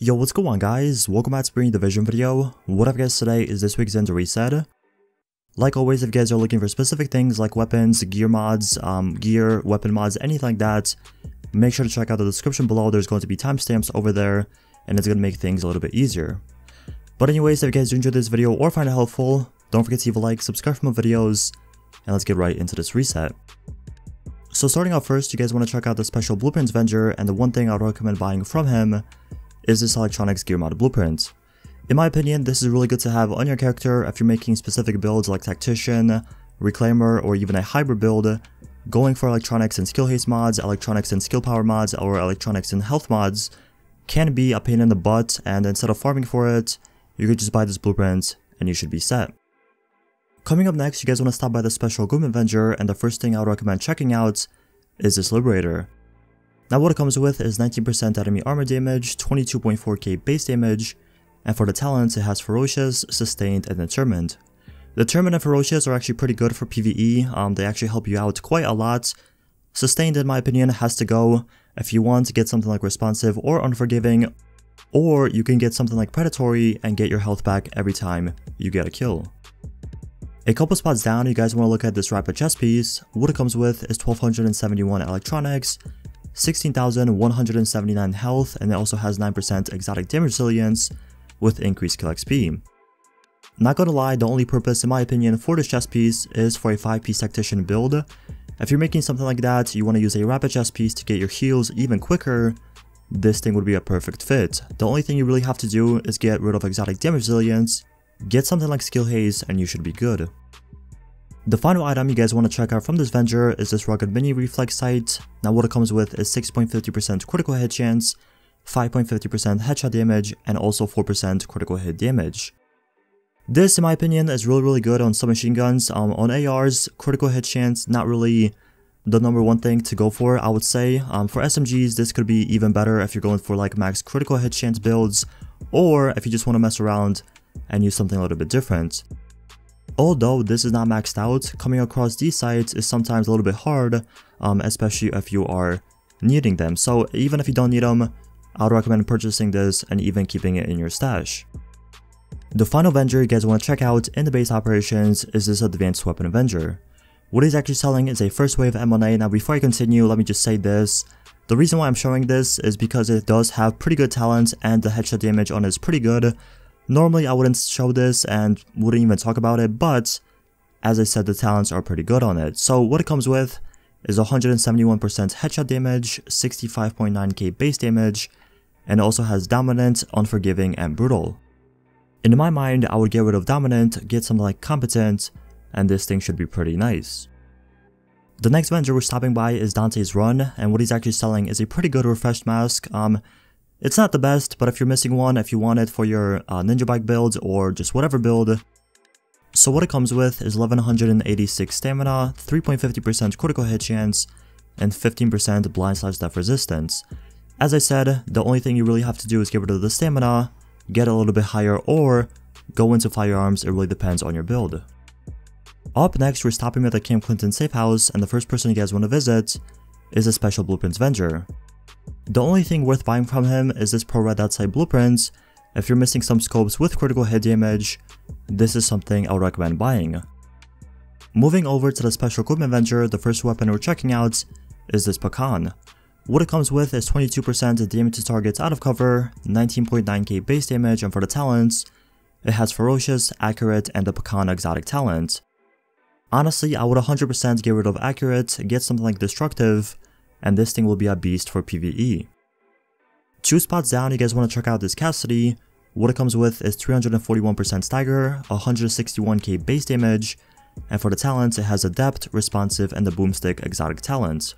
Yo, what's going on guys? Welcome back to bringing the Vision video. What up guys, today is this week's Ender Reset. Like always, if you guys are looking for specific things like weapons, gear mods, weapon mods, anything like that, make sure to check out the description below. There's going to be timestamps over there, and it's going to make things a little bit easier. But anyways, if you guys do enjoy this video or find it helpful, don't forget to leave a like, subscribe for more videos, and let's get right into this reset. So starting out first, you guys want to check out the special blueprints vendor, and the one thing I would recommend buying from him is this electronics gear mod blueprint. In my opinion, this is really good to have on your character if you're making specific builds like tactician, reclaimer, or even a hybrid build. Going for electronics and skill haste mods, electronics and skill power mods, or electronics and health mods can be a pain in the butt, and instead of farming for it, you could just buy this blueprint and you should be set. Coming up next, you guys want to stop by the special equipment vendor, and the first thing I would recommend checking out is this Liberator. Now what it comes with is 19% enemy armor damage, 22.4k base damage, and for the talents it has Ferocious, Sustained, and Determined. Determined and Ferocious are actually pretty good for PvE, they actually help you out quite a lot. Sustained, in my opinion, has to go if you want to get something like Responsive or Unforgiving, or you can get something like Predatory and get your health back every time you get a kill. A couple spots down, you guys want to look at this rapid chest piece. What it comes with is 1271 electronics, 16,179 health, and it also has 9% exotic damage resilience with increased kill XP. Not gonna lie, the only purpose in my opinion for this chest piece is for a 5-piece tactician build. If you're making something like that, you want to use a rapid chest piece to get your heals even quicker, this thing would be a perfect fit. The only thing you really have to do is get rid of exotic damage resilience, get something like skill haze, and you should be good. The final item you guys want to check out from this vendor is this rugged mini reflex sight. Now what it comes with is 6.50% critical hit chance, 5.50% headshot damage, and also 4% critical hit damage. This, in my opinion, is really good on submachine guns. On ARs, critical hit chance, not really the number one thing to go for, I would say. For SMGs, this could be even better if you're going for like max critical hit chance builds, or if you just want to mess around and use something a little bit different. Although this is not maxed out, coming across these sights is sometimes a little bit hard, especially if you are needing them. So even if you don't need them, I would recommend purchasing this and even keeping it in your stash. The final vendor you guys want to check out in the base operations is this advanced weapon vendor. What he's actually selling is a first wave M1A. Now before I continue, let me just say this. The reason why I'm showing this is because it does have pretty good talent and the headshot damage on it is pretty good. Normally I wouldn't show this and wouldn't even talk about it, but as I said, the talents are pretty good on it. So what it comes with is 171% headshot damage, 65.9k base damage, and it also has Dominant, Unforgiving, and Brutal. In my mind, I would get rid of Dominant, get something like Competent, and this thing should be pretty nice. The next vendor we're stopping by is Dante's Run, and what he's actually selling is a pretty good refreshed mask. It's not the best, but if you're missing one, if you want it for your ninja bike build or just whatever build. So what it comes with is 1186 stamina, 3.50% critical hit chance, and 15% blind/death resistance. As I said, the only thing you really have to do is get rid of the stamina, get a little bit higher, or go into firearms. It really depends on your build. Up next, we're stopping at the Camp Clinton safe house, and the first person you guys want to visit is a special blueprints vendor. The only thing worth buying from him is this pro red dot sight blueprints. If you're missing some scopes with critical hit damage, this is something I would recommend buying. Moving over to the special equipment vendor, the first weapon we're checking out is this PAKHAN. What it comes with is 22% damage to targets out of cover, 19.9k base damage, and for the talents, it has Ferocious, Accurate, and the PAKHAN exotic talent. Honestly, I would 100% get rid of Accurate, get something like Destructive, and this thing will be a beast for PvE. 2 spots down, you guys want to check out this Cassidy. What it comes with is 341% stagger, 161k base damage, and for the talents it has Adept, Responsive, and the Boomstick exotic talent.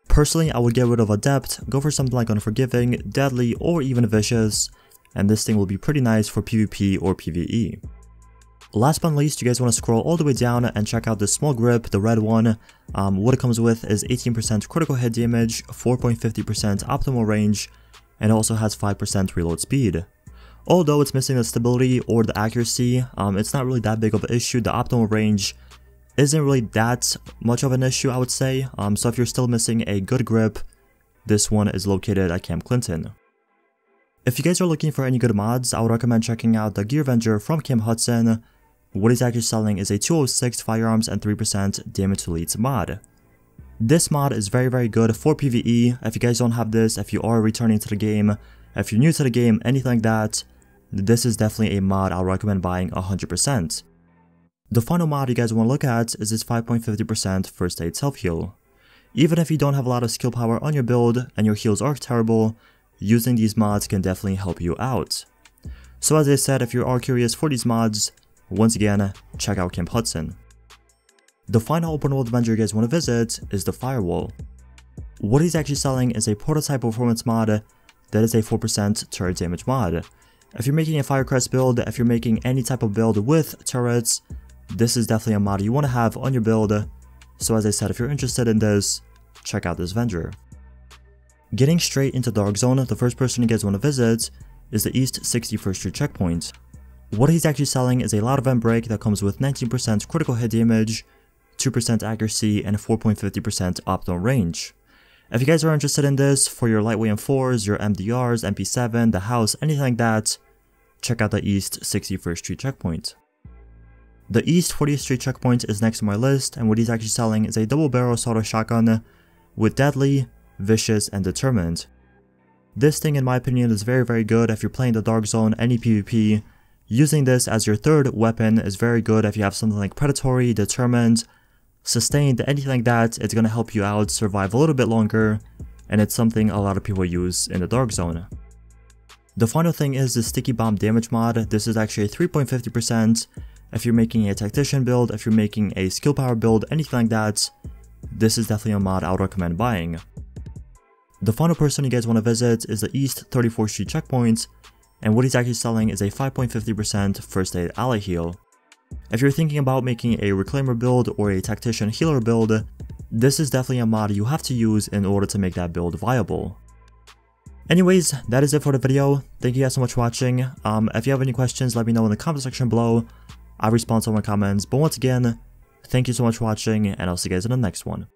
Personally, I would get rid of Adept, go for something like Unforgiving, Deadly, or even Vicious, and this thing will be pretty nice for PvP or PvE. Last but not least, you guys want to scroll all the way down and check out this small grip, the red one. What it comes with is 18% critical hit damage, 4.50% optimal range, and it also has 5% reload speed. Although it's missing the stability or the accuracy, it's not really that big of an issue. The optimal range isn't really that much of an issue, I would say. So if you're still missing a good grip, this one is located at Camp Clinton. If you guys are looking for any good mods, I would recommend checking out the Gear Avenger from Cam Hudson. What he's actually selling is a 206 firearms and 3% damage to elites mod. This mod is very good for PvE. If you guys don't have this, if you are returning to the game, if you're new to the game, anything like that, this is definitely a mod I'll recommend buying 100%. The final mod you guys want to look at is this 5.50% first aid self heal. Even if you don't have a lot of skill power on your build and your heals are terrible, using these mods can definitely help you out. So as I said, if you are curious for these mods, once again, check out Cam Hudson. The final open world Avenger you guys want to visit is the Firewall. What he's actually selling is a prototype performance mod that is a 4% turret damage mod. If you're making a Firecrest build, if you're making any type of build with turrets, this is definitely a mod you want to have on your build. So as I said, if you're interested in this, check out this Avenger. Getting straight into Dark Zone, the first person you guys want to visit is the East 61st Street checkpoint. What he's actually selling is a loud event break that comes with 19% critical hit damage, 2% accuracy, and 4.50% optimal range. If you guys are interested in this for your lightweight M4s, your MDRs, MP7, the house, anything like that, check out the East 61st Street checkpoint. The East 40th Street checkpoint is next on my list, and what he's actually selling is a double barrel assault shotgun with Deadly, Vicious, and Determined. This thing in my opinion is very good if you're playing the Dark Zone, any PvP. Using this as your third weapon is very good if you have something like Predatory, Determined, Sustained, anything like that. It's going to help you out survive a little bit longer, and it's something a lot of people use in the Dark Zone. The final thing is the Sticky Bomb damage mod. This is actually a 3.50%. If you're making a Tactician build, if you're making a Skill Power build, anything like that, this is definitely a mod I would recommend buying. The final person you guys want to visit is the East 34th Street checkpoint, and what he's actually selling is a 5.50% first aid ally heal. If you're thinking about making a Reclaimer build or a Tactician healer build, this is definitely a mod you have to use in order to make that build viable. Anyways, that is it for the video. Thank you guys so much for watching. If you have any questions, let me know in the comment section below. I respond to all my comments, but once again, thank you so much for watching, and I'll see you guys in the next one.